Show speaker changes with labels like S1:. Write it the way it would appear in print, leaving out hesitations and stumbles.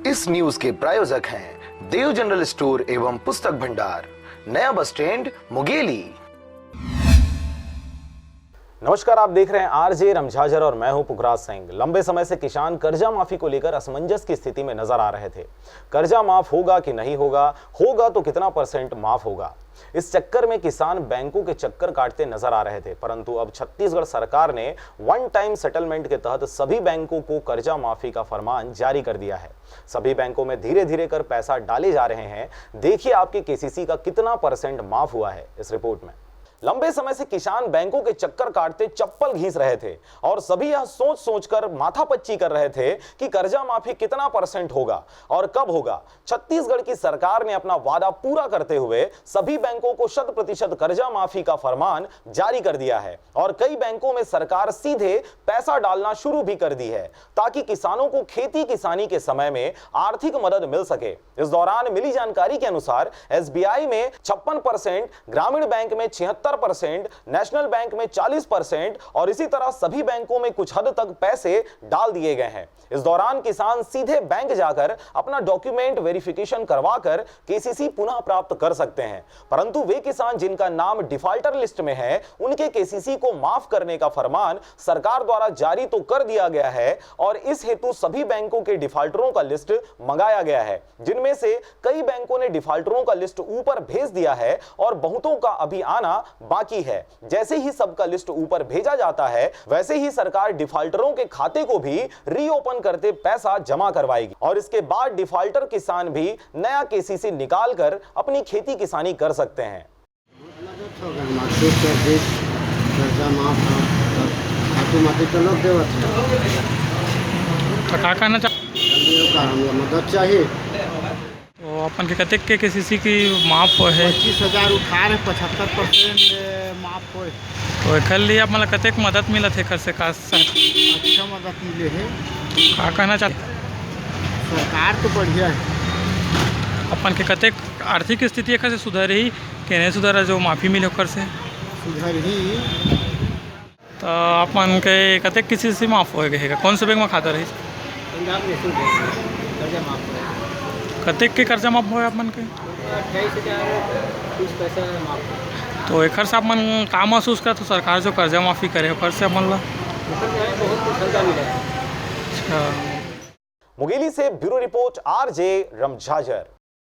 S1: इस न्यूज के प्रायोजक हैं देव जनरल स्टोर एवं पुस्तक भंडार, नया बस स्टैंड, मुंगेली।
S2: नमस्कार, आप देख रहे हैं आरजे रमझाझर और मैं हूं पुखराज सिंह। लंबे समय से किसान कर्जा माफी को लेकर असमंजस की स्थिति में नजर आ रहे थे। कर्जा माफ होगा कि नहीं होगा, होगा तो कितना % माफ होगा, इस चक्कर में किसान बैंकों के चक्कर काटते नजर आ रहे थे। परंतु अब छत्तीसगढ़ सरकार ने वन टाइम सेटलमेंट के तहत सभी बैंकों को कर्जा माफी का फरमान जारी कर दिया है। सभी बैंकों में धीरे धीरे कर पैसा डाले जा रहे हैं। देखिए आपके केसीसी का कितना % माफ हुआ है इस रिपोर्ट में। लंबे समय से किसान बैंकों के चक्कर काटते चप्पल घीस रहे थे और सभी यह सोच सोचकर माथापच्ची कर रहे थे कि कर्जा माफी कितना % होगा और कब होगा। छत्तीसगढ़ की सरकार ने अपना वादा पूरा करते हुए सभी बैंकों को 100% कर्जा माफी का फरमान जारी कर दिया है और कई बैंकों में सरकार सीधे पैसा डालना शुरू भी कर दी है ताकि किसानों को खेती किसानी के समय में आर्थिक मदद मिल सके। इस दौरान मिली जानकारी के अनुसार SBI में 56%, ग्रामीण बैंक में 76%, नेशनल बैंक में 40% और इसी तरह सभी बैंकों में कुछ हद तक पैसे डाल दिए गए हैं। इस दौरान किसान सीधे बैंक जाकर अपना डॉक्यूमेंट वेरिफिकेशन करवाकर केसीसी पुनः प्राप्त कर सकते हैं। परंतु वे किसान जिनका नाम डिफॉल्टर लिस्ट में है, उनके केसीसी को माफ करने का फरमान सरकार द्वारा जारी तो कर दिया गया है और इस हेतु सभी बैंकों के डिफॉल्टरों का लिस्ट मंगाया गया है, जिनमें से कई बैंकों ने डिफॉल्टरों का लिस्ट ऊपर भेज दिया है और बहुतों का अभी आना बाकी है। जैसे ही सबका लिस्ट ऊपर भेजा जाता है, वैसे ही सरकार डिफॉल्टरों के खाते को भी रीओपन करते पैसा जमा करवाएगी और इसके बाद डिफॉल्टर किसान भी नया केसीसी निकाल कर अपनी खेती किसानी कर सकते हैं।
S3: मदद चाहिए
S4: तो अपन के कतेक के केसीसी की माफ है?
S3: 25,000 उधार है, 75% माफ हो।
S4: तो एकर लिए आप मतलब कतेक मदद मिलत है? कर से का
S3: अच्छा मदद मिले है।
S4: का कहना चाहते?
S3: सरकार तो बढ़िया है।
S4: अपन के कतेक आर्थिक स्थिति एकर से सुधर ही कि नहीं सुधर जो माफी मिले ओकर से?
S3: सुधर ही।
S4: तो अपन के कतेक केसीसी माफ हो गए? कौन से बैंक में खाता रही? कतेक के कर्जा माफ हो अपन के?
S3: 28,000 कुछ पैसा माफ।
S4: तो एकर से अपन का महसूस करते सरकार जो कर्जा माफी करे ओकर से अपन ला
S3: बहुत फायदा मिला है।
S2: मुंगेली से ब्यूरो रिपोर्ट, आरजे रमझाझर।